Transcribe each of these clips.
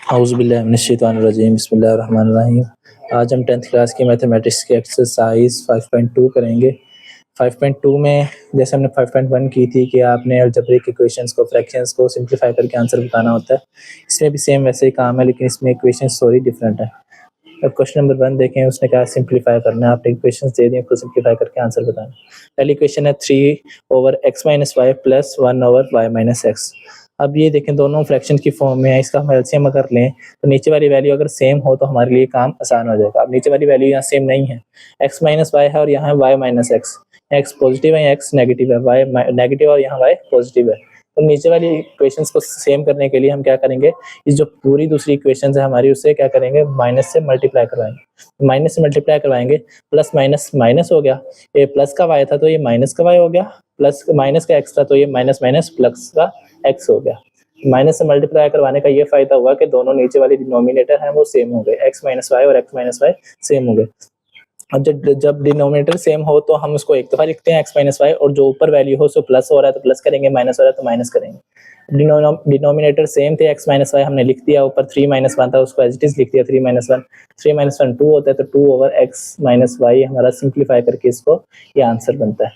औज़ुबिल्लाहिमिनश्शैतानिर्रजीम बिस्मिल्लाहिर्रहमानिर्रहीम। आज हम 10th क्लास की मैथमेटिक्स की एक्सरसाइज 5.2 करेंगे। 5.2 में जैसे हमने 5.1 की थी कि आपने अलजेब्रिक इक्वेशंस को, फ्रैक्शंस को सिंप्लीफाई करके आंसर बताना होता है। इसमें भी सेम वैसे ही काम है, लेकिन इसमें इक्वेशंस थोड़ी डिफरेंट है। अब क्वेश्चन नंबर 1 देखें, उसने कहा सिंप्लीफाई करना है। आपने इक्वेशंस दे दी, उसको सिंप्लीफाई करके आंसर बताना है। पहली इक्वेशन है 3/x-y प्लस 1/y-x। अब ये देखें, दोनों फ्रैक्शन की फॉर्म में है। इसका हम एलसीएम अगर लें तो नीचे वाली वैल्यू अगर सेम हो तो हमारे लिए काम आसान हो जाएगा। अब नीचे वाली वैल्यू यहाँ सेम नहीं है, x-y है और यहाँ y-x। x पॉजिटिव है, x नेगेटिव है, y नेगेटिव और यहाँ y पॉजिटिव है। तो नीचे वाली इक्वेशंस को सेम करने के लिए हम क्या करेंगे, इस जो पूरी दूसरी इक्वेशंस है हमारी, उससे क्या करेंगे, माइनस से मल्टीप्लाई करवाएंगे। माइनस से मल्टीप्लाई करवाएंगे, प्लस माइनस माइनस हो गया, ये प्लस का y था तो ये माइनस का y हो गया, प्लस माइनस का x था तो ये माइनस माइनस प्लस का x हो गया। माइनस से मल्टीप्लाई करवाने का ये फायदा हुआ कि दोनों नीचे वाले डिनोमिनेटर हैं वो सेम हो गए, x माइनस वाई और x माइनस वाई सेम हो गए। अब जब डिनोमिनेटर सेम हो तो हम उसको एक दफा लिखते हैं x माइनस वाई, और जो ऊपर वैल्यू हो सो प्लस हो रहा है तो प्लस करेंगे, माइनस हो रहा है तो माइनस करेंगे। डिनोमिनेटर सेम थे, x माइनस वाई हमने लिख दिया, ऊपर 3 माइनस 1 था उसको एज इट इज लिख दिया 3 माइनस 1। 3 माइनस 1 2 होता है, तो 2/x माइनस वाई हमारा सिंप्लीफाई करके इसको ये आंसर बनता है।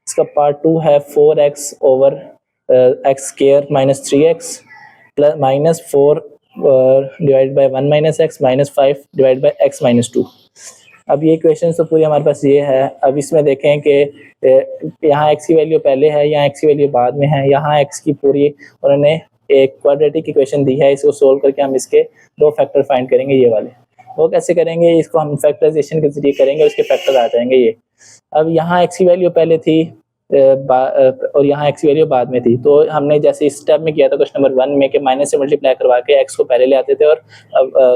इसका पार्ट 2 है 4x over x square minus 3x plus minus 4 divide by 1 minus x minus 5 divide by x minus 2। अब ये क्वेश्चन तो पूरी हमारे पास ये है। अब इसमें देखें कि यहाँ x की वैल्यू पहले है, यहाँ x की वैल्यू बाद में है, यहाँ x की पूरी उन्होंने एक क्वाड्रेटिक इक्वेशन दी है, इसको सोल्व करके हम इसके दो फैक्टर फाइंड करेंगे। ये वाले वो कैसे करेंगे, इसको हम फैक्टराइजेशन के जरिए करेंगे, उसके फैक्टर आ जाएंगे ये। अब यहाँ x की वैल्यू पहले थी और यहाँ x की वैल्यू बाद में थी, तो हमने जैसे इस स्टेप में किया था क्वेश्चन नंबर 1 में कि माइनस से मल्टीप्लाई करवा के x को पहले ले आते थे और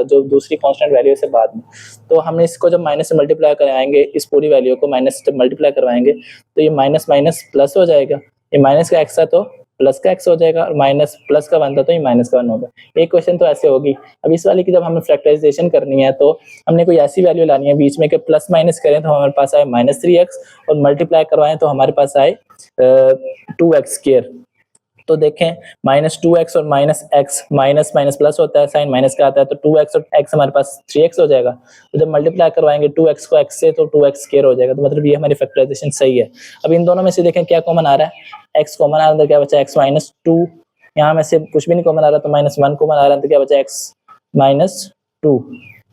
जो दूसरी कांस्टेंट वैल्यू से बाद में। तो हमने इसको जब माइनस से मल्टीप्लाई कराएंगे, इस पूरी वैल्यू को माइनस से मल्टीप्लाई करवाएंगे तो ये माइनस माइनस प्लस हो जाएगा, ये माइनस का x था तो प्लस का x हो जाएगा, और माइनस प्लस का 1 था तो ये माइनस का 1 होगा। एक क्वेश्चन तो ऐसे होगी। अब इस वाले की जब हमें फैक्टराइजेशन करनी है तो हमने कोई ऐसी वैल्यू लानी है बीच में कि प्लस माइनस करें तो हमारे पास आए माइनस 3x, और मल्टीप्लाई करवाएं तो हमारे पास आए 2x स्क्वायर। तो देखें माइनस 2x और minus x, minus minus plus होता है, साइन माइनस का आता है, तो 2x और x हमारे पास 3x हो जाएगा। तो जब मल्टीप्लाई करवाएंगे 2x को x से तो 2x स्क्वायर हो जाएगा। तो मतलब ये हमारी फैक्टराइजेशन सही है। अब इन दोनों में से देखें क्या कॉमन आ रहा है, x कॉमन आ रहा है तो क्या बचा x माइनस 2, यहाँ में से कुछ भी नहीं कॉमन आ रहा तो माइनस 1 कॉमन आ रहा है तो क्या बचा x माइनस 2।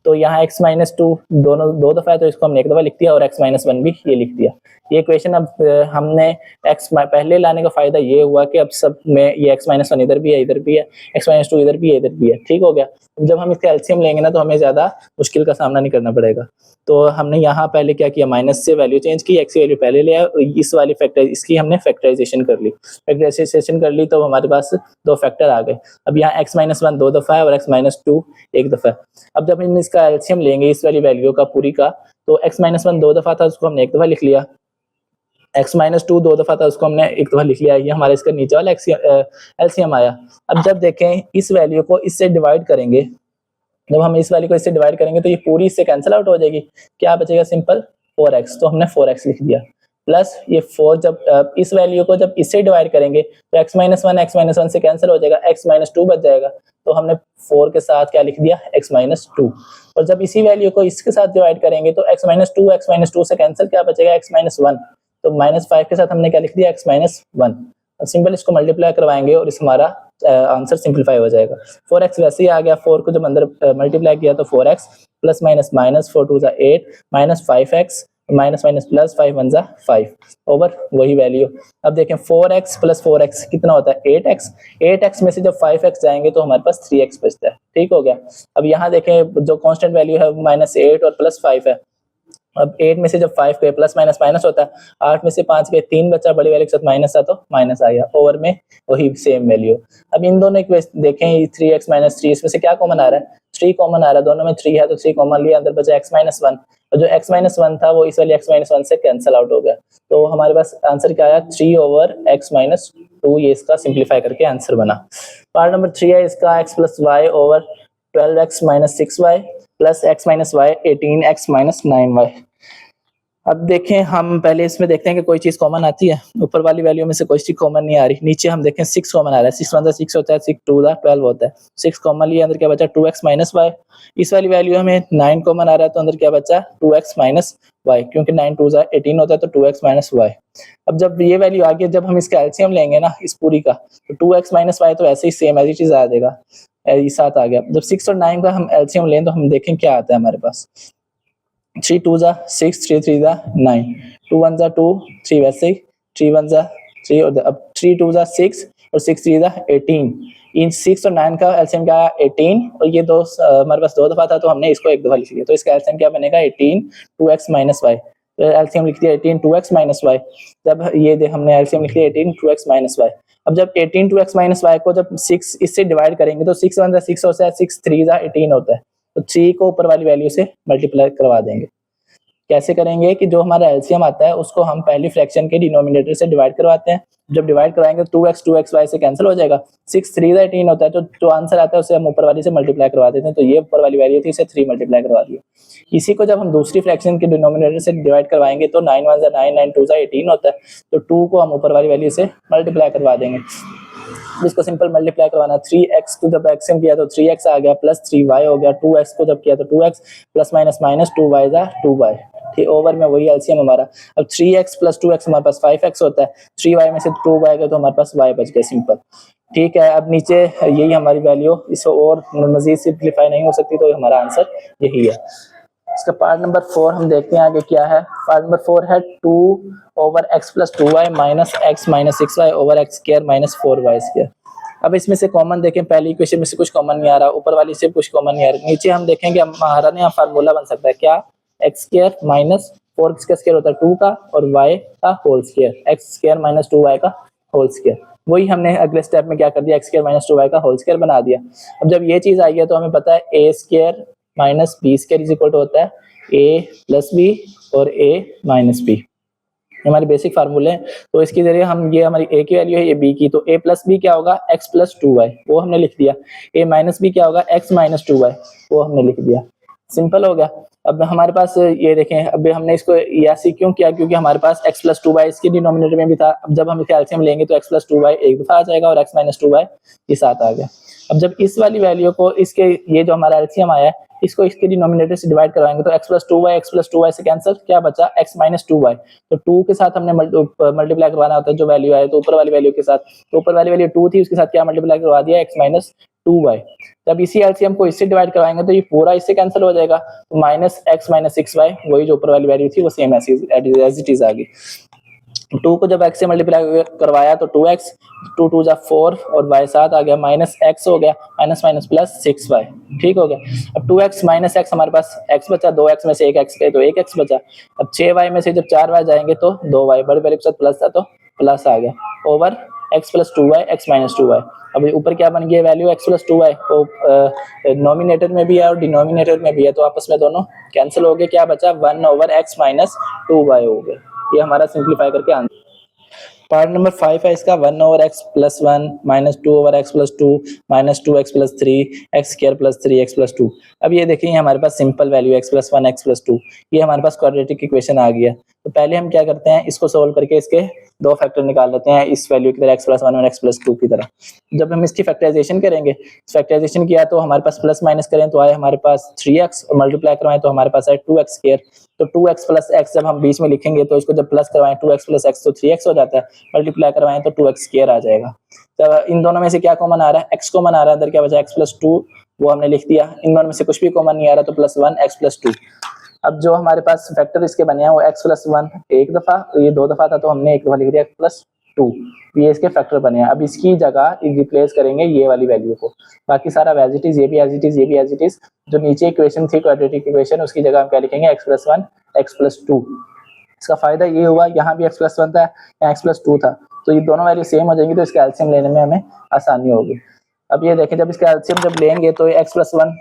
तो यहाँ x माइनस 2 दोनों दो दफा है तो इसको हमने एक दफा लिख दिया, और x माइनस 1 भी ये लिख दिया। ये क्वेश्चन अब हमने x पहले लाने का फायदा ये हुआ कि अब सब में ये x माइनस 1 इधर भी है, इधर भी है, x माइनस 2 इधर भी है, इधर भी है, ठीक हो गया। जब हम इसका एलसीएम लेंगे ना तो हमें ज्यादा मुश्किल का सामना नहीं करना पड़ेगा। तो हमने यहाँ पहले क्या किया, माइनस से वैल्यू चेंज की, x की वैल्यू पहले ले आया, और इस वाली फैक्टर इसकी हमने फैक्टराइजेशन कर ली। फैक्टराइजेशन कर ली तो हमारे पास दो फैक्टर आ गए। अब यहाँ x माइनस 1 दो दफा है और x माइनस 2 एक दफा है। अब जब हम इसका एलसीएम लेंगे इस वाली वैल्यू का पूरी का, तो x माइनस 1 दो दफा था उसको हमने एक दफा लिख लिया, x माइनस 2 दो दफा था उसको हमने एक दफा लिख लिया। ये हमारे इसका नीचे वाला एलसीएम आया। अब जब देखें इस वैल्यू को इससे डिवाइड करेंगे, जब हम इस वैल्यू को इससे डिवाइड करेंगे तो ये पूरी इससे कैंसिल आउट हो जाएगी, क्या बचेगा, सिंपल 4x। तो हमने 4x लिख दिया, प्लस ये 4 जब इस वैल्यू को जब इससे डिवाइड करेंगे तो x माइनस 1 से कैंसिल हो जाएगा, x माइनस 2 बच जाएगा। तो हमने 4 के साथ क्या लिख दिया, x माइनस 2। और जब इसी वैल्यू को इसके साथ डिवाइड करेंगे तो x माइनस 2 से कैंसिल क्या बचेगा, x माइनस 1। तो माइनस 5 के साथ हमने क्या लिख दिया, x माइनस 1। अब सिंपल इसको मल्टीप्लाई करवाएंगे और इस हमारा आंसर सिंपलीफाई हो जाएगा। 4x वैसे ही आ गया, 4 को जब अंदर मल्टीप्लाई किया तो 4x plus minus minus 4 2 8 minus 5x minus minus plus 5 1 5 over वही वैल्यू। अब देखें 4x प्लस 4x कितना होता है, 8x। 8x में से जब 5x जाएंगे तो हमारे पास 3x बचता है, ठीक हो गया। अब यहाँ देखें जो कांस्टेंट वैल्यू है माइनस 8 और प्लस 5 है। अब 8 में से जब 5 गए प्लस माइनस माइनस होता है, 8 में से 5 गए 3 बचा, बड़ी वैल्यू के साथ माइनस था तो माइनस आ गया, ओवर में वही सेम वैल्यू। अब इन दोनों इक्वेशन देखें 3x माइनस 3, इसमें से क्या कॉमन आ रहा है, 3 कॉमन आ रहा है, दोनों में 3 है तो 3 कॉमन लिया, अंदर बचा x माइनस 1, और जो x माइनस 1 था वो इस वाली x माइनस 1 से कैंसिल आउट हो गया। तो हमारे पास आंसर क्या आया, 3/x माइनस 2, ये इसका सिंप्लीफाई करके आंसर बना। पार्ट नंबर 3 है इसका, x plus y over 12x minus 6y plus x minus y 18x minus 9y। अब देखें, हम पहले इसमें देखते हैं कि कोई चीज़ कॉमन आती है। ऊपर वाली वैल्यू में से कोई चीज़ कॉमन नहीं आ रही। नीचे हम देखें 6 कॉमन आ रहा है। 6 1 6 होता है, 6 2 12 होता है। 6 कॉमन लिया, अंदर क्या बचा 2x माइनस वाई। इस वाली वैल्यू हमें 9 कॉमन आ रहा है, तो अंदर क्या बचा 2x माइनस वाई, क्योंकि 9 2 18 होता है, तो 2x माइनस वाई। अब जब ये वैल्यू आ गई, जब हम इसका एलसीएम लेंगे ना इस पूरी का, तो 2x माइनस वाई तो ऐसे ही सेम एज इट इज आ जाएगा। ये 7 आ गया। जब 6 और 9 का हम एलसीएम लें तो हम देखें क्या आता है हमारे पास। 3 2 6, 3 3 9, 2 1 2, 3 वैसे ही, 3 1 3, और अब 3 2 6 और 6 3 18। इन 6 और 9 का एलसीएम क्या आया 18, और ये दो हमारे पास 2 दफा था, तो हमने इसको एक दफा लिख लिया, तो इसका एलसीएम क्या बनेगा 18 2x माइनस वाई। एलसीएम लिख दिया 18 2x माइनस वाई। जब ये हमने एलसीएम लिख दिया 18 2x माइनस वाई। अब जब 18 2x माइनस वाई को जब 6 इससे डिवाइड करेंगे, तो 6 1 6 होता है, 6 3 18 होता है, तो 3 को ऊपर वाली वैल्यू से मल्टीप्लाई करवा देंगे। कैसे करेंगे कि जो हमारा एलसीएम आता है उसको हम पहली फ्रैक्शन के डिनोमिनेटर से डिवाइड करवाते हैं। जब डिवाइड कराएंगे तो 2x y से कैंसिल हो जाएगा। 6 3 18 होता है, तो जो आंसर आता है उसे हम ऊपर वाली से मल्टीप्लाई करवा देते हैं। तो ये ऊपर वाली वैल्यू थी, इसे 3 मल्टीप्लाई करवा दिया। इसी को जब हम दूसरी फ्रैक्शन के डिनोमिनेटर से डिवाइड करवाएंगे तो 9 1 9 9 2 18 होता है, तो 2 को हम ऊपर वाली वैल्यू से मल्टीप्लाई करवा देंगे। इसको सिंपल मल्टीप्लाई करवाना, 3x को जब एक्सएम किया तो 3x आ गया, प्लस 3y हो गया, 2x को जब किया तो 2x, plus minus minus 2y जा 2y। ठीक, ओवर में वही एलसीएम हमारा। अब 3x प्लस 2x हमारे पास 5x होता है, 3y में से 2y गया तो हमारे पास y बच गया सिंपल। ठीक है, अब नीचे यही हमारी वैल्यू, इसको और मजीद सिंप्लीफाई नहीं हो सकती, तो हमारा आंसर यही है। इसका पार्ट नंबर 4 हम देखते हैं आगे क्या है। पार्ट नंबर 4 है 2 over x plus 2y minus x minus 6y over x square minus 4y square. अब इसमें से कॉमन देखें, पहली इक्वेशन में से कुछ कॉमन नहीं आ रहा, ऊपर वाली से कुछ कॉमन नहीं आ रहा। नीचे हम देखेंगे हमारा ना फार्मूला बन सकता है क्या, x स्क्वायर माइनस 4 का स्क्वायर होता है 2 का, और y का whole square, x square minus 2y का होल स्क्वायर। वही हमने अगले स्टेप में क्या कर दिया, x स्क्वायर माइनस 2y का होल स्क्वायर बना दिया। अब जब ये चीज आई है तो हमें पता है a square minus B square is equal to होता है a प्लस बी और a माइनस बी। हमारे बेसिक फार्मूले हैं, तो इसके जरिए हम, ये हमारी a की वैल्यू है, ये b की, तो a प्लस बी क्या होगा x प्लस 2y, वो हमने लिख दिया। a माइनस बी क्या होगा x माइनस 2y, वो हमने लिख दिया। सिंपल हो गया। अब हमारे पास ये देखें, अब हमने इसको ऐसे क्यों किया, क्योंकि हमारे पास x प्लस 2y इसके डिनोमिनेटर में भी था। अब जब हम इसका एलसीएम लेंगे तो x प्लस 2y एक दफा आ जाएगा और x माइनस 2y ये 7 आ गया। अब जब इस वाली वैल्यू को इसके, ये जो हमारा एलसीएम आया है, इसको इसके डिनोमिनेटर से डिवाइड करवाएंगे तो x प्लस 2y से कैंसिल, क्या बचा x माइनस 2y। तो 2 के साथ हमने मल्टीप्लाई करवाना होता है जो वैल्यू आए, तो ऊपर वाली वैल्यू के साथ, तो ऊपर वाली वैल्यू 2 थी, उसके साथ क्या मल्टीप्लाई करवा दिया x माइनस 2y। जब इसी एलसीएम को इससे डिवाइड करवाएंगे तो ये पूरा इससे कैंसिल हो जाएगा, तो माइनस x माइनस 6y, वही जो ऊपर वाली वैल्यू थी वो सेम एज इट इज आ गई। 2 को जब x से मल्टीप्लाई करवाया तो 2x, 2 2 4 और y 7 आ गया, माइनस x हो गया, माइनस माइनस प्लस 6y। ठीक हो गया। अब 2x माइनस x हमारे पास x बचा, 2x में से 1x गए तो 1x बचा। अब 6y में से जब 4y जाएंगे तो 2y, बड़े वाले के साथ प्लस था तो प्लस आ गया, over x plus 2y x minus 2y। अब ऊपर क्या बन गया वैल्यू x प्लस 2y, तो नॉमिनेटर में भी है और डिनोमिनेटर में भी है, तो आपस में दोनों कैंसिल हो गए, क्या बचा 1 ओवर x माइनस 2y हो गया। ये हमारा सिंप्लीफाई करके आंसर। पार्ट नंबर 5 है इसका, 1 over x plus 1 minus 2 over x plus 2 minus 2x plus 3 x square plus 3x plus 2। अब ये देखिए हमारे पास simple value x plus 1 x plus 2, ये हमारे पास क्वाड्रेटिक इक्वेशन आ गया। तो पहले हम क्या करते हैं, इसको सोल्व करके इसके दो फैक्टर निकाल लेते हैं इस वैल्यू की तरह, x प्लस 1 और x प्लस 2 की तरह। जब हम इसकी फैक्टराइजेशन करेंगे, फैक्टराइजेशन किया तो हमारे पास प्लस माइनस करें तो आए हमारे पास 3x, और मल्टीप्लाई करवाएं तो हमारे पास आए 2x स्क्वायर। तो 2x प्लस x जब हम बीच में लिखेंगे तो इसको जब प्लस करवाएं 2x प्लस x तो 3x हो जाता है, मल्टीप्लाई करवाएं तो 2x स्क्वायर आ जाएगा। तो इन दोनों में से क्या कॉमन आ रहा है, x कॉमन आ रहा है, अंदर क्या बचा x प्लस 2, वो हमने लिख दिया। इन दोनों में से कुछ भी कॉमन नहीं आ रहा तो प्लस 1 x प्लस 2। अब जो हमारे पास फैक्टर इसके बने हैं वो x प्लस 1 एक दफा, ये 2 दफा था तो हमने एक दफा लिख दिया x प्लस 2, ये इसके फैक्टर बने हैं। अब इसकी जगह रिप्लेस करेंगे ये वाली वैल्यू को, बाकी सारा एज इट इज, ये भी एज इट इज, ये भी एज इट इज। जो नीचे इक्वेशन थी क्वाड्रेटिक इक्वेशन, उसकी जगह हम क्या लिखेंगे x प्लस 1 x प्लस 2। इसका फायदा ये हुआ, यहाँ भी x प्लस 1 था, यहाँ x प्लस 2 था, तो ये दोनों वैल्यू सेम हो जाएंगी, तो इसका एलसीएम लेने में हमें आसानी होगी। अब ये देखें, जब इसका एलसीएम जब लेंगे तो x प्लस 1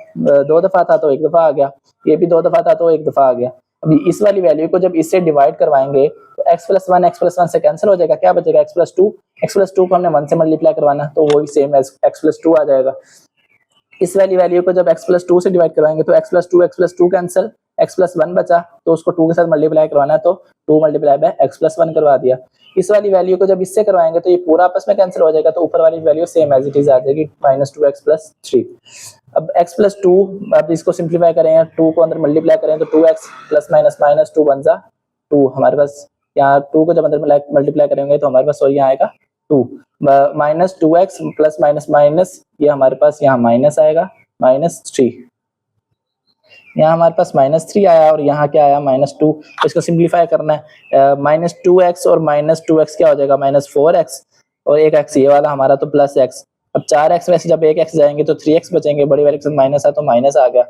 2 दफा था तो एक दफा आ गया, ये भी 2 दफा था तो एक दफा आ गया। अभी इस वाली वैल्यू को जब इससे डिवाइड करवाएंगे तो x प्लस 1 से कैंसिल हो जाएगा, क्या बचेगा x प्लस 2। x प्लस 2 को हमने 1 से मल्टीप्लाई करवाना तो वही सेम एज x प्लस 2 आ जाएगा। इस वाली वैल्यू को जब x प्लस 2 से डिवाइड करवाएंगे तो x plus 2 cancel, x plus one बचा तो उसको 2 के साथ मल्टीप्लाई करवाना है तो 2 multiply by x plus one करवा दिया। इस वाली वैल्यू को जब इससे करवाएंगे तो ये पूरा आपस में कैंसिल हो जाएगा, तो ऊपर वाली value same as it is आ जाएगी -2x + 3। अब x + 2, अब इसको सिंप्लीफाई करें, 2 को अंदर मल्टीप्लाई करें तो 2x ± -2 बन जा 2। हमारे पास यहाँ 2 को जब अंदर मल्टीप्लाई करेंगे तो हमारे पास और यहाँ आएगा 2 -2x प्लस माइनस माइनस, ये हमारे पास यहाँ माइनस आएगा -3। यहाँ हमारे पास -3 आया और यहाँ क्या आया -2। इसको सिंप्लीफाई करना है, -2x और -2x क्या हो जाएगा -4x और एक x ये वाला हमारा तो +x। अब 4x में से जब एक x जाएंगे तो 3x बचेंगे, बड़ी वाले के साथ माइनस है तो माइनस आ गया।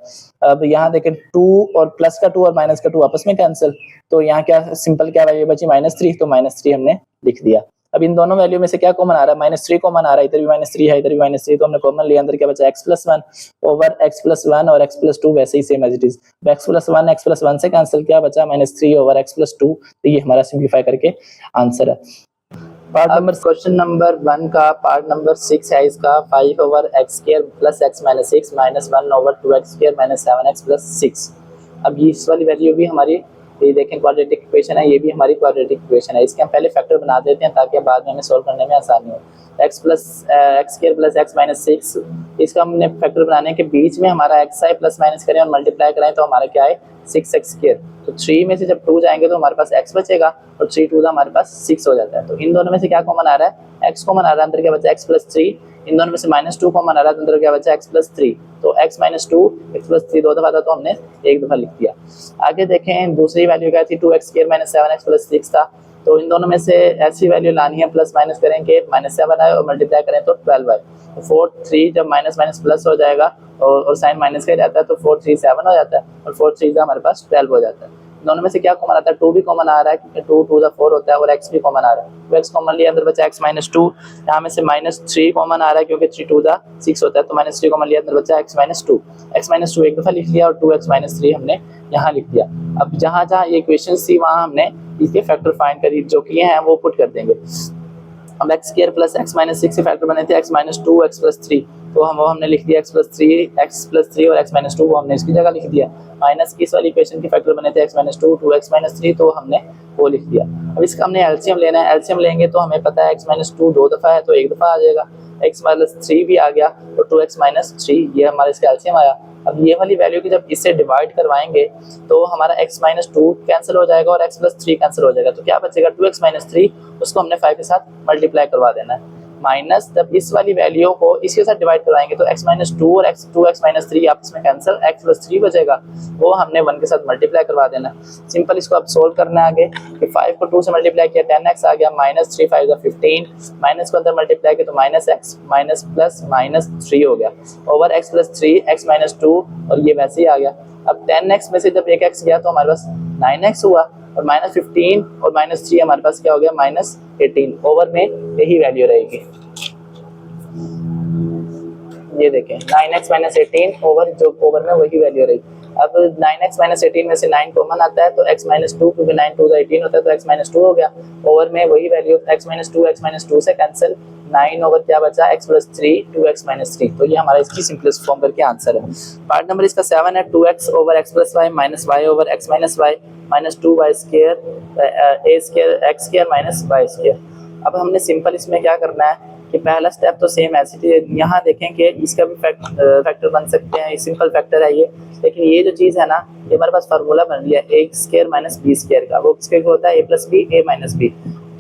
अब यहाँ देखें 2 और प्लस का 2 और माइनस का 2 आपस में कैंसिल, तो यहाँ क्या सिंपल क्या वैल्यू बची -3, तो -3 हमने लिख दिया। अब इन दोनों वैल्यू में से क्या कॉमन आ रहा है, -3 कॉमन आ रहा है, इधर भी -3 है इधर भी -3, तो हमने कॉमन लिया, अंदर क्या बचा x + 1 ओवर x + 1 और x + 2 वैसे ही same as it is. x + 1 से कैंसिल क्या बचा -3 ओवर x + 2, तो ये हमारा सिंप्लीफाई करके आंसर है। पार्ट नंबर क्वेश्चन नंबर 1 का पार्ट नंबर 6 है इसका, 5 over x² + x - 6 -1 over 2x² - 7x + 6। अब ये इस वाली वैल्यू भी हमारी, ये देखें क्वाड्रेटिक इक्वेशन है, ये भी हमारी क्वाड्रेटिक इक्वेशन है। इसके हम पहले फैक्टर बना देते हैं ताकि बाद में हमें सोल्व करने में आसानी हो। x + x - 6, इसका हमने फैक्टर बनाने के बीच में हमारा xi प्लस माइनस करें और मल्टीप्लाई करें तो हमारा क्या है 6x²। तो 3 में से जब 2 जाएंगे तो हमारे पास x बचेगा और 3 2 हमारे पास 6 हो जाता है। तो इन दोनों में से क्या कॉमन आ रहा है, x कॉमन आ रहा है, अंदर क्या बचा x + 3। इन दोनों में से -2 कॉमन आ रहा है, अंदर क्या बचा x + 3। तो x - 2 x + 3 दो दफा था तो हमने एक दफा लिख दिया। आगे देखें दूसरी वैल्यू क्या थी, 2x² - 7x + 6 था। तो इन दोनों में से ऐसी वैल्यू लानी है, प्लस माइनस करेंगे, -7 आए और मल्टीप्लाई करें तो 12 आए। तो 4 3 जब माइनस माइनस प्लस हो जाएगा और साइन माइनस का जाता है तो 4 3 7 हो जाता है और 4 3 हमारे पास 12 हो जाता है। दोनों में से क्या कॉमन आता है, 2 भी कॉमन आ रहा है क्योंकि 2 2 4 होता है और x भी कॉमन आ रहा है। तो x कॉमन लिया, अंदर बचा x - 2। यहाँ में से -3 कॉमन आ रहा है क्योंकि 3 2 6 होता है, तो -3 कॉमन लिया, अंदर बचा x - 2। x - 2 एक दफा लिख लिया और 2x - 3 हमने यहाँ लिख दिया। अब जहाँ जहाँ ये इक्वेशन थी वहाँ हमने इसके फैक्टर फाइंड कर जो किए हैं वो पुट कर देंगे। अब x² + x - 6 के फैक्टर बने थे x - 2 x + 3, तो हमने लिख दिया x + 3 और x - 2 को हमने इसकी जगह लिख दिया। माइनस की इस वाली इक्वेशन के फैक्टर बने थे x - 2 2x - 3, तो हमने वो लिख दिया। अब इसका हमने एलसीएम लेना है, एलसीएम लेंगे तो हमें पता है x - 2 दो दफा है तो एक दफा आ जाएगा, x - 3 भी आ गया और 2x - 3 ये हमारा इसका एलसीएम आया। अब ये वाली वैल्यू की जब इससे डिवाइड करवाएंगे तो हमारा x - 2 कैंसिल हो जाएगा और x + 3 कैंसिल हो जाएगा, तो क्या बचेगा 2x - 3, उसको हमने 5 के साथ मल्टीप्लाई करवा देना है। माइनस जब इस वाली वैल्यू को इसके साथ डिवाइड करवाएंगे तो x - 2 और 2x - 3 आपस में कैंसिल, x + 3 बचेगा, वो हमने 1 के साथ मल्टीप्लाई करवा देना है। सिंपल इसको अब सोल्व करना है आगे कि 5 को 2 से मल्टीप्लाई किया 10x आ गया, -3 5 15, माइनस को अंदर मल्टीप्लाई किया तो -x माइनस प्लस -3 हो गया ओवर x + 3 x - 2 और ये वैसे ही आ गया। अब 10x में से जब एक x गया तो हमारे पास 9x हुआ और -15 और -3 हमारे पास क्या हो गया -18। ओवर में यही वैल्यू रहेगी, ये देखें 9x - 18 ओवर, जो ओवर में वही वैल्यू रहेगी। अब 9x - 18 में से 9 कॉमन आता है तो x - 2 क्योंकि 9 2 18 होता है तो x - 2 हो गया। ओवर में वही वैल्यू x - 2 से कैंसिल, 9 ओवर क्या बचा x + 3 2x - 3, तो ये हमारा इसकी सिंपलेस्ट फॉर्म करके आंसर है। पार्ट नंबर इसका 7 है, 2x over x + y - y over x - y -2y² a² x² - y²। अब हमने सिंपल इसमें क्या करना है कि पहला स्टेप तो सेम ऐसे ही, यहाँ देखें कि इसका भी फैक्टर बन सकते हैं, सिंपल फैक्टर है ये, लेकिन ये जो चीज़ है ना ये हमारे पास फार्मूला बन लिया a² - b² का, वो किसके होता है a + b a - b।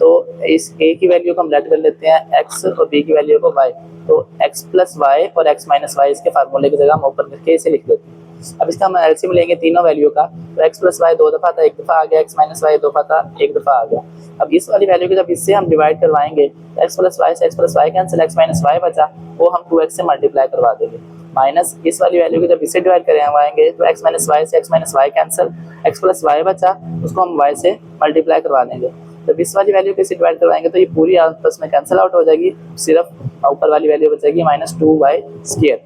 तो इस a की वैल्यू को हम लेट कर लेते हैं x और b की वैल्यू को y, तो x + y और x - y इसके फार्मूले की जगह हम ओपन करके इसे लिख लेते हैं। अब इसका हम एलसीएम लेंगे तीनों वैल्यू का, तो x + y दो दफा था एक दफा आ गया, x - y दो दफा था एक दफा आ गया। अब इस वाली वैल्यू को जब इससे हम डिवाइड करवाएंगे x + y से x + y cancel, x - y बचा वो हम 2x से मल्टीप्लाई करवा देंगे। माइनस इस वाली वैल्यू को जब इससे डिवाइड करवाएंगे तो x - y से x - y cancel, x + y बचा उसको हम y से मल्टीप्लाई करवा देंगे। जब इस वाली वैल्यू को इससे डिवाइड करवाएंगे तो ये पूरी आपस में कैंसिल आउट हो जाएगी, सिर्फ ऊपर वाली वैल्यू बचेगी -2y²।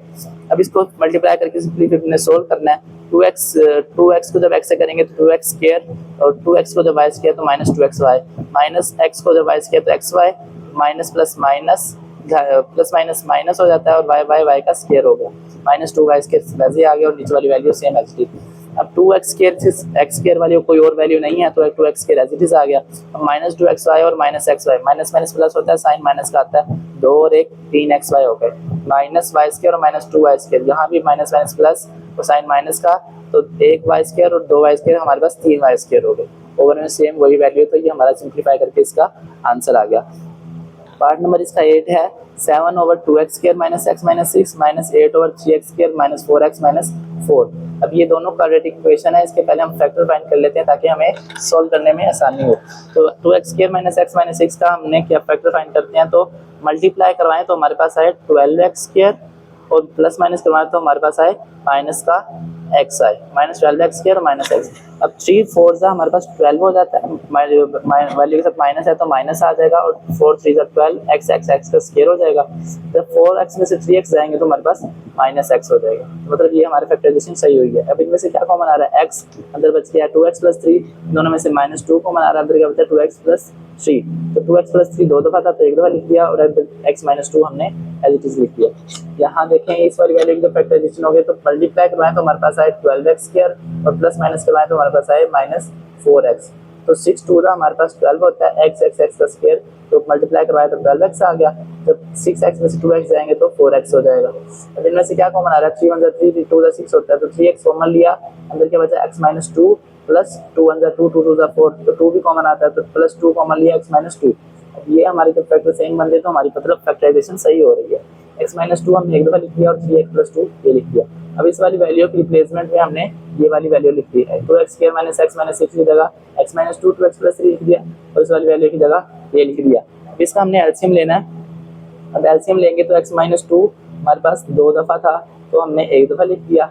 अब इसको मल्टीप्लाई करके सिंपली सोल्व करना है। 2x को जब x से करेंगे तो 2x² और 2x को जब y² तो -2xy, माइनस x को जब y² तो xy, minus plus minus minus हो जाता है और y का स्क्वायर हो गया, -2y² वैसे आ गया और नीचे वाली value same as it is. अब 2x² वाली कोई और वैल्यू नहीं है तो 2x² एज इट इज आ गया। अब -2xy और -xy, माइनस माइनस प्लस होता है, साइन माइनस का आता है, 2 और 1 3xy हो गए, -y² और -2y², यहाँ भी माइनस माइनस प्लस और साइन माइनस का, तो 1y² और 2y² हमारे पास 3y² हो गए। ओवर में सेम वही वैल्यू, तो ये हमारा सिंप्लीफाई करके इसका आंसर आ गया। पार्ट नंबर इसका 8 है, 7/2x² - x - 6 -8/3x² - 4x - 4। अब ये दोनों क्वाड्रेटिक इक्वेशन है, इसके पहले हम फैक्टर फाइंड कर लेते हैं ताकि हमें सॉल्व करने में आसानी हो। तो 2x² - x - 6 का हमने क्या फैक्टर फाइंड करते हैं, तो मल्टीप्लाई करवाएं तो हमारे पास आए 12x² और प्लस माइनस करवाएं तो हमारे पास आए माइनस का x आए, -12x² और -x। अब 3 4 जा हमारे पास 12 हो जाता है, वैल्यू के साथ माइनस है तो माइनस आ जाएगा, और 4 3 जा 12, x का स्क्वायर हो जाएगा। जब 4x में से 3x जाएंगे तो हमारे पास -x हो जाएगा, मतलब ये हमारे फैक्टराइजेशन सही हुई है। अब इनमें से क्या कॉमन आ रहा है, x अंदर बच गया, 2x + 3, दोनों में से -2 कॉमन आ रहा है, अंदर क्या बचा 2x + 3, तो 2x + 3 दो दफा था तो एक दफा लिख दिया, और x - 2 हमने एज इट इज लिख दिया। यहाँ देखें इस वाली वैल्यू की जो फैक्टराइजेशन हो गई, तो मल्टीप्लाई करवाएं तो हमारे पास आए 12x² और प्लस माइनस करवाएं तो हमारे पास आए -4x। तो 6 2 का हमारे पास 12 होता है, x का स्क्वायर, तो मल्टीप्लाई करवाएं तो 12x आ गया। जब 6x में से 2x जाएंगे तो 4x हो जाएगा। अब इनमें से क्या कॉमन आ रहा है, 3 1 जा 3, 2 जा 6 होता है, तो 3x कॉमन लिया, अंदर क्या बचा x - 2 प्लस 2 1 जा 2, 2 2 जा 4, तो 2 भी कॉमन आता है, तो प्लस 2 कॉमन लिया x - 2। अब ये हमारी जब फैक्टर सेम बन गए तो हमारी मतलब फैक्टराइजेशन सही हो रही है। x - 2 हमने एक दफा लिख दिया और 3x + 2 ये लिख दिया। अब इस वाली वैल्यू की रिप्लेसमेंट में हमने ये वाली वैल्यू लिख दी है, 2x² - x - 6 की जगह x - 2 2x + 3 लिख दिया, और इस वाली वैल्यू की जगह ये लिख दिया। अब इसका हमने एलसीएम लेना है। अब एलसीएम लेंगे तो x - 2 हमारे पास 2 दफा था तो हमने एक दफा लिख दिया,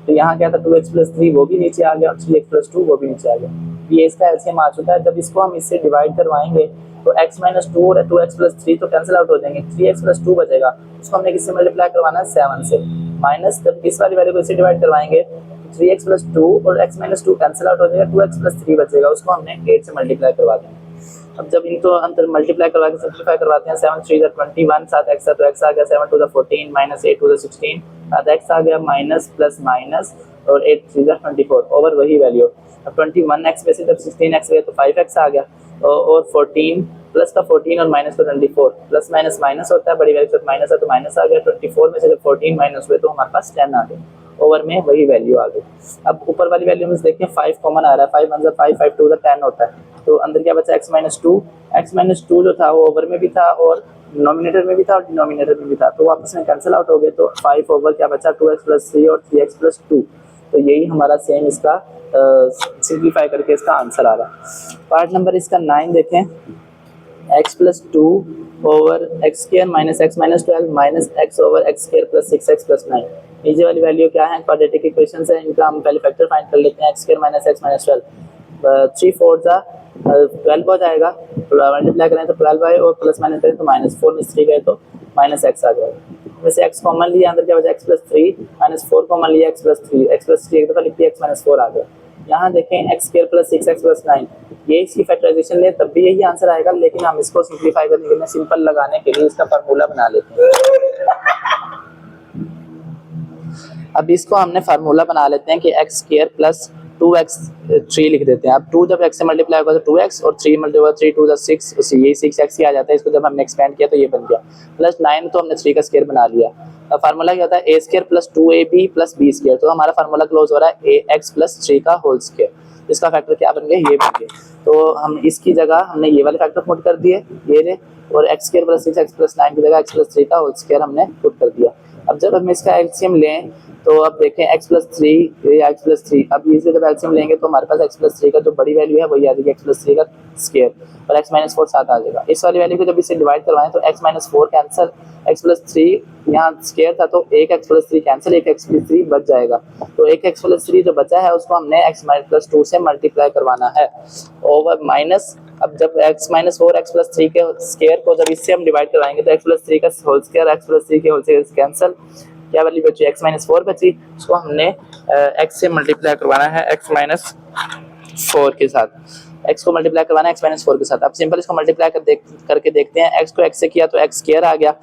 तो यहाँ क्या था 2x + 3 वो भी नीचे आ गया और 3x + 2 वो भी नीचे आ गया। ये इसका एलसीएम आ चुका है। जब इसको हम इससे डिवाइड करवाएंगे तो x - 2 और 2x + 3 तो कैंसिल आउट हो जाएंगे, 3x + 2 बचेगा, उसको हमने किससे मल्टीप्लाई करवाना है 7 से, माइनस जब इस वाली वैल्यू को इससे डिवाइड करवाएंगे तो 3x + 2 और x - 2 कैंसिल आउट हो जाएगा, 2x + 3 बचेगा, उसको हमने 8 से मल्टीप्लाई करवा देंगे। अब जब इनको अंतर मल्टीप्लाई करवा के सिंप्लीफाई करवाते हैं, 7 3 जा 21, 7 x तो x आ गया, 7 2 जा 14, -8 2 जा 16, 7 x आ गया, माइनस प्लस माइनस और 8 3 जा 24 ओवर वही वैल्यू। अब 21x में से जब 16x गए तो 5x आ गया, और 14 प्लस का 14 और माइनस का 24, प्लस माइनस माइनस होता है, बड़ी वैल्यू से माइनस है तो माइनस आ गया, 24 में से जब 14 माइनस हुए तो हमारे पास 10 आ गए, ओवर में वही वैल्यू आ गई। अब ऊपर वाली वैल्यू में देखिए 5 कॉमन आ रहा है, 5 1 जा 5, 5 2 जा 10 होता है, तो अंदर क्या बचा x - 2 जो था वो ओवर में भी था और नॉमिनेटर में भी था और डिनोमिनेटर में भी था, तो आपस में कैंसिल आउट हो गए, तो 5 ओवर क्या बचा 2x + 3 और 3x + 2, तो यही हमारा सेम इसका सिंप्लीफाई करके इसका आंसर आ रहा है। पार्ट नंबर इसका 9 देखें, x + 2 over x² - x - 12 - x over x² + 6x + 9। नीचे वाली वैल्यू क्या है, क्वाड्रेटिक इक्वेशंस है, इनका हम पहले फैक्टर फाइंड कर लेते हैं। x² - x - 12, 3 4 जा 12 हो जाएगा, मल्टीप्लाई करें तो 12 और प्लस माइनस करें तो -4 में 3 गए तो -x आ जाएगा। वैसे x कॉमन लिया, अंदर क्या बचा x + 3, -4 कॉमन लिया, x + 3, x + 3 एक दफा लिख दिया, x - 4 आ गया। यहाँ देखें x² + 6x + 9, ये इसकी फैक्टराइजेशन ले तब भी यही आंसर आएगा, लेकिन हम इसको सिंप्लीफाई करने के लिए, सिंपल लगाने के लिए इसका फार्मूला बना लेते हैं। अब इसको हमने फार्मूला बना लेते हैं कि x² + 2x 3 लिख देते हैं। अब 2 जब x से मल्टीप्लाई होगा तो 2x और 3 मल्टीप्लाई होगा 3 2 जा 6, ये 6x ही आ जाता है, इसको जब हमने एक्सपेंड किया तो ये बन गया, प्लस 9 तो हमने 3 का स्क्वायर बना लिया। अब फार्मूला क्या होता है, a² + 2ab + b², तो हमारा फार्मूला क्लोज हो रहा है ax + 3 का होल स्क्वायर। इसका फैक्टर क्या बन गया, ये बन गया, तो हम इसकी जगह हमने ये वाले फैक्टर पुट कर दिए, ये रे, और x² + 6x + 9 की जगह x + 3 का होल स्क्वायर हमने पुट कर दिया। अब जब हम इसका एलसीएम लें तो अब देखें x + 3 या x + 3, अब इसे जब एलसीएम लेंगे तो हमारे पास x + 3 का जो बड़ी वैल्यू है वही आ जाएगी, x + 3 का स्क्वायर, और x - 4 साथ आ जाएगा। इस वाली वैल्यू को जब इसे डिवाइड करवाएं तो x - 4 कैंसिल, x + 3 यहाँ स्क्वायर था तो एक x + 3 कैंसिल, एक x + 3 बच जाएगा, तो एक x + 3 जो बचा है उसको हमने x - 2 से मल्टीप्लाई करवाना है, ओवर माइनस। अब जब x - 4 x + 3 के स्क्वायर को जब इससे हम डिवाइड करवाएंगे तो x + 3 का होल स्क्वायर, x + 3 के होल स्क्वायर कैंसिल, क्या वैल्यू बची x - 4 बची, उसको हमने x से मल्टीप्लाई करवाना है x - 4 के साथ, x को मल्टीप्लाई करवाना है x - 4 के साथ। अब सिंपल इसको मल्टीप्लाई करके देखते हैं, x को x से किया तो x स्क्वायर आ गया,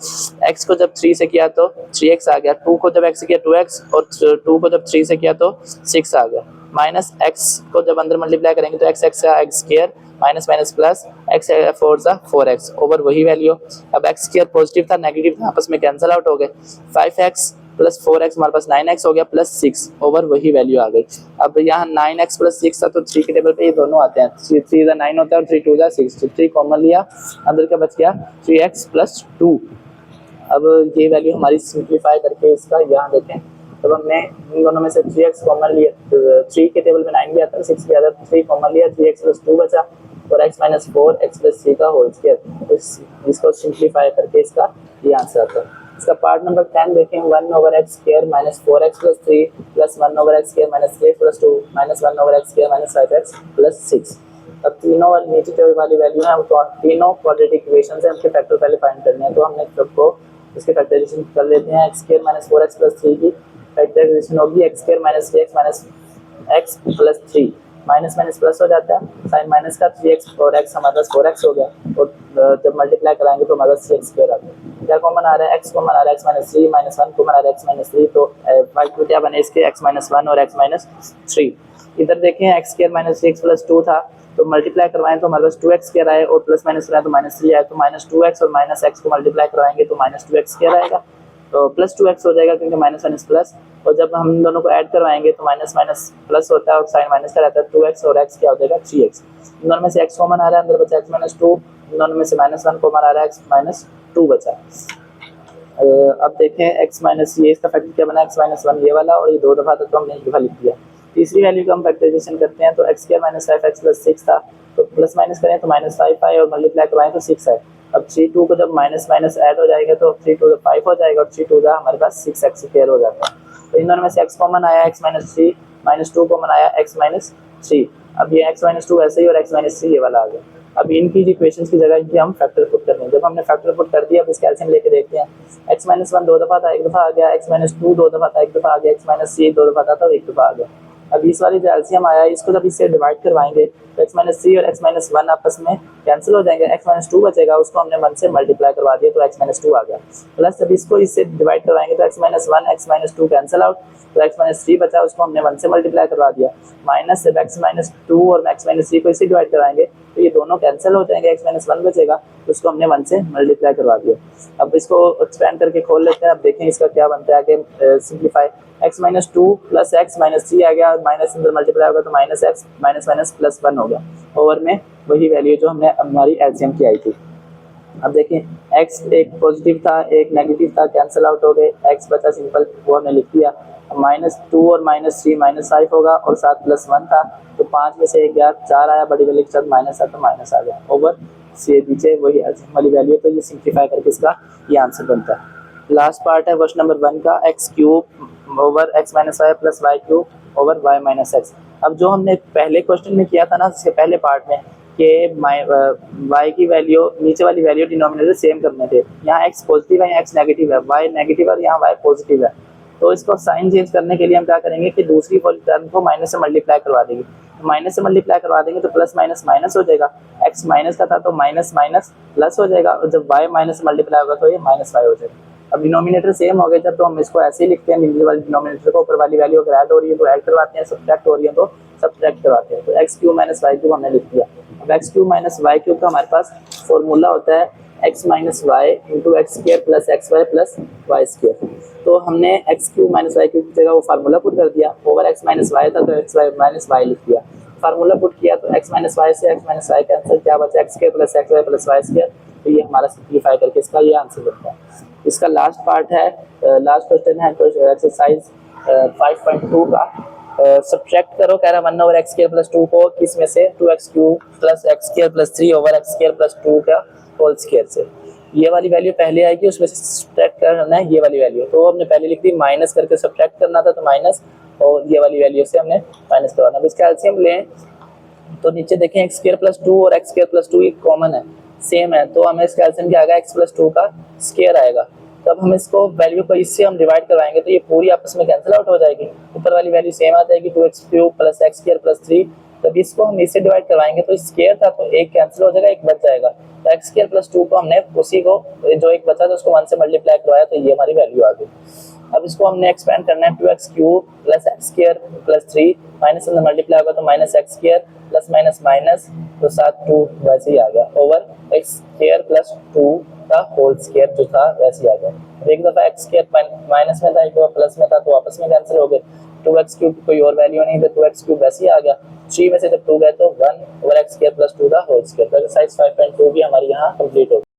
x को जब 3 से किया तो 3x आ गया, 2 को जब x से किया 2x और 2 को जब 3 से किया तो 6 आ गया, माइनस एक्स को जब अंदर मल्टीप्लाई करेंगे तो एक्स एक्स का x square minus minus plus x four सा 4x ओवर वही वैल्यू। अब एक्स स्क्वायर पॉजिटिव था नेगेटिव था आपस में कैंसिल आउट हो गए, 5x प्लस 4x हमारे पास 9x हो गया प्लस 6 ओवर वही वैल्यू आ गई। अब यहाँ 9x प्लस 6 था तो 3 के टेबल पे ये दोनों आते हैं, 3 9 होता है और 3 2 6, तो 3 कॉमन लिया, अंदर का बच गया 3x प्लस 2। अब ये वैल्यू हमारी सिंप्लीफाई करके इसका यहाँ देखें, तब हमने इन दोनों में से 3x कॉमन लिया, 3 के टेबल में 9 भी आता है 6 भी आता है, 3 कॉमन लिया, 3x प्लस 2 बचा और x माइनस 4 x प्लस 3 का होल स्क्वायर। इसको सिंप्लीफाई करके इसका ये आंसर आता है। इसका पार्ट नंबर 10 देखें, 1 over x square minus 4x plus 3 plus 1 over x square minus 3 plus 2 minus 1 over x square minus 5x plus 6। अब तीनों वाली नीचे जो वाली वैल्यू है तो तीनों क्वाड्रेटिक इक्वेशन से हमके फैक्टर पहले फाइंड करने हैं, तो हमने सबको इसके फैक्टराइजेशन कर लेते हैं। X square minus 4x plus 3 की फैक्टराइजेशन होगी x square minus 3x minus x plus 3, minus minus plus हो जाता है, साइन माइनस का 3x और x हमारे पास 4x हो गया, और जब मल्टीप्लाई कराएंगे तो हमारे पास 6 स्क्वायर आ गया। क्या कॉमन आ रहा है, x कॉमन आ रहा है, x माइनस 3 माइनस 1 कॉमन आ रहा है, x माइनस 3, तो फाइव क्या बने इसके x माइनस 1 और x माइनस 3। इधर देखें एक्स स्क्वायर माइनस 6 प्लस 2 था तो मल्टीप्लाई करवाएं तो हमारे पास 2x स्क्वायर आए और प्लस माइनस कराएं तो माइनस 3 आए, तो माइनस 2x और माइनस x को मल्टीप्लाई करवाएंगे तो माइनस 2x स्क्वायर आएगा, तो प्लस 2x हो जाएगा क्योंकि माइनस माइनस प्लस, और जब हम दोनों को ऐड करवाएंगे तो माइनस माइनस प्लस होता है और साइन माइनस का रहता है, 2x और x क्या हो जाएगा 3x। इन दोनों में से x कॉमन आ रहा है, अंदर बचा x माइनस 2, इन दोनों में से माइनस 1 कॉमन आ रहा है, x माइनस 2 बचा। अब देखें x माइनस ये इसका फैक्टर क्या बना, x माइनस 1 ये वाला, और ये 2 दफा था तो हमने 1 दफा लिख दिया। तीसरी वैल्यू का हम फैक्टराइजेशन करते हैं, तो x square minus 5x plus 6 था तो प्लस माइनस करें तो माइनस 5 आए और मल्टीप्लाई करवाएं तो 6 आए। अब 3 2 को जब माइनस माइनस ऐड हो जाएगा तो 3 2 5 हो जाएगा और 3 2 हमारे पास 6x स्क्वायर हो जाता है। तो इन दोनों में से x कॉमन आया x माइनस 3 माइनस 2 कॉमन आया x माइनस 3। अब ये x माइनस 2 ऐसे ही और x माइनस 3 ये वाला आ गया। अब इनकी इक्वेशंस की जगह इनकी हम फैक्टर पुट करते हैं। जब हमने फैक्टर पुट कर दिया अब इसका एलसीएम लेके देखते हैं। x माइनस 1 2 दफा था 1 दफा आ गया, x माइनस 2 2 दफा था 1 दफा आ गया, x माइनस 3 2 दफा था तो 1 दफा आ गया। अब इस वाली जो एलसीएम आया इसको जब इससे डिवाइड करवाएंगे तो x माइनस 3 और x माइनस 1 आपस में कैंसिल हो जाएंगे, x माइनस 2 बचेगा, उसको हमने 1 से मल्टीप्लाई करवा दिया तो x माइनस 2 आ गया। प्लस जब इसको इससे डिवाइड करवाएंगे तो x minus 1 x minus 2 cancel out, तो x माइनस 3 बचा, उसको हमने 1 से मल्टीप्लाई करवा दिया। माइनस जब x माइनस 2 और x माइनस 3 को इससे डिवाइड कराएंगे तो ये दोनों कैंसिल हो जाएंगे, x माइनस 1 बचेगा, उसको हमने 1 से मल्टीप्लाई करवा दिया। अब इसको एक्सपेंड करके खोल लेते हैं। अब देखें इसका क्या बनता है आगे simplify, x minus 2 plus x minus 3 आ गया, माइनस अंदर मल्टीप्लाई होगा तो minus x minus minus plus 1 हो गया। ओवर में वही वैल्यू जो हमने हमारी एलसीएम की आई थी। अब देखिए x एक पॉजिटिव था एक नेगेटिव था, कैंसिल आउट हो गए, x बचा सिंपल वो हमने लिख दिया। माइनस 2 और माइनस 3 माइनस 5 होगा और साथ प्लस 1 था तो 5 में से 1 गया 4 आया, बड़ी वैल्यू के साथ माइनस आ तो माइनस आ गया। ओवर से नीचे वही एलसीएम वाली वैल्यू, तो ये सिंप्लीफाई करके इसका ये आंसर बनता है। लास्ट पार्ट है क्वेश्चन नंबर 1 का, X cube over X minus Y plus Y cube over Y minus X. अब जो हमने पहले क्वेश्चन में किया था ना इसके पहले पार्ट में कि वाई की वैल्यू नीचे वाली वैल्यू डिनोमिनेटर सेम करने थे, यहाँ एक्स पॉजिटिव है यहाँ एक्स नेगेटिव है, वाई नेगेटिव है यहाँ वाई पॉजिटिव है, तो इसको साइन चेंज करने के लिए हम क्या करेंगे कि दूसरी टर्म को माइनस से मल्टीप्लाई करवा देंगे। माइनस से मल्टीप्लाई करवा देंगे तो प्लस माइनस माइनस हो जाएगा, एक्स माइनस का था तो माइनस माइनस प्लस हो जाएगा, और जब वाई माइनस मल्टीप्लाई होगा तो ये माइनस वाई हो जाएगा। अब डिनोमिनेटर सेम हो गए जब, तो हम इसको ऐसे ही लिखते हैं, नीचे वाली डिनोमिनेटर को ऊपर वाली वैल्यू अगर ऐड हो रही है तो ऐड करवाते हैं, सब्ट्रैक्ट हो रही है तो सब्ट्रैक्ट करवाते हैं। तो X cube minus Y cube हमने लिख दिया। अब X cube minus Y cube का हमारे पास फॉर्मूला होता है X minus Y into X square plus X Y plus Y square. तो हमने X cube minus Y cube की जगह वो फार्मूला पुट कर दिया, ओवर एक्स माइनस वाई था तो एक्स वाई माइनस वाई लिख दिया। फार्मूला पुट किया तो एक्स माइनस वाई से एक्स माइनस वाई कैंसिल, क्या बचा X square plus X Y plus Y square, तो ये हमारा सिंप्लीफाई करके इसका ये आंसर बनता है। इसका लास्ट पार्ट है, लास्ट क्वेश्चन है एक्सरसाइज 5.2 का, सब्ट्रैक्ट करो कह रहा है 1 ओवर एक्स स्क्वायर प्लस 2 को किसमें से 2x cube plus x square plus 3 over x square plus 2 का होल स्क्वायर से। ये वाली वैल्यू पहले आएगी उसमें से सब्ट्रैक्ट करना है ये वाली वैल्यू, तो हमने पहले लिख दी माइनस करके सब्ट्रैक्ट करना था तो माइनस, और ये वाली वैल्यू से हमने माइनस करवाना। अब इसका एलसीएम लें तो नीचे देखें एक्स स्क्वायर प्लस 2 और एक्स स्क्वायर प्लस 2 ये कॉमन है सेम है, तो हमें इसका एलसीएम क्या आएगा एक्स प्लस 2 का स्क्वायर आएगा। तब हम इसको वैल्यू को इससे हम डिवाइड करवाएंगे तो ये पूरी आपस में कैंसिल आउट हो जाएगी, ऊपर वाली वैल्यू सेम आ जाएगी 2x cube plus x square plus 3। तब इसको हम इससे डिवाइड करवाएंगे तो स्क्वायर था तो एक कैंसिल हो जाएगा एक बच जाएगा, तो एक्स स्क्वायर प्लस 2 को हमने उसी को जो एक बचा था उसको 1 से मल्टीप्लाई करवाया तो ये हमारी वैल्यू आ गई। अब इसको हमने एक्सपेंड करना है 2x cube plus x square plus 3 minus में मल्टीप्लाई होगा तो minus x square plus minus minus तो साथ 2 वैसे ही आ गया ओवर एक्स स्क्वायर प्लस 2 का होल स्क्वायर जो था वैसे ही आ गया। एक दफा एक्स स्क्वायर माइनस में था एक दफा प्लस में था तो आपस में कैंसिल हो गए। 2x क्यूब कोई और वैल्यू नहीं तो 2x क्यूब वैसे ही आ गया। 3 में से जब 2 गए तो 1 ओवर एक्स स्क्वायर प्लस 2 का होल स्क्वायर। तो एक्सरसाइज 5.2 भी हमारी यहाँ कंप्लीट हो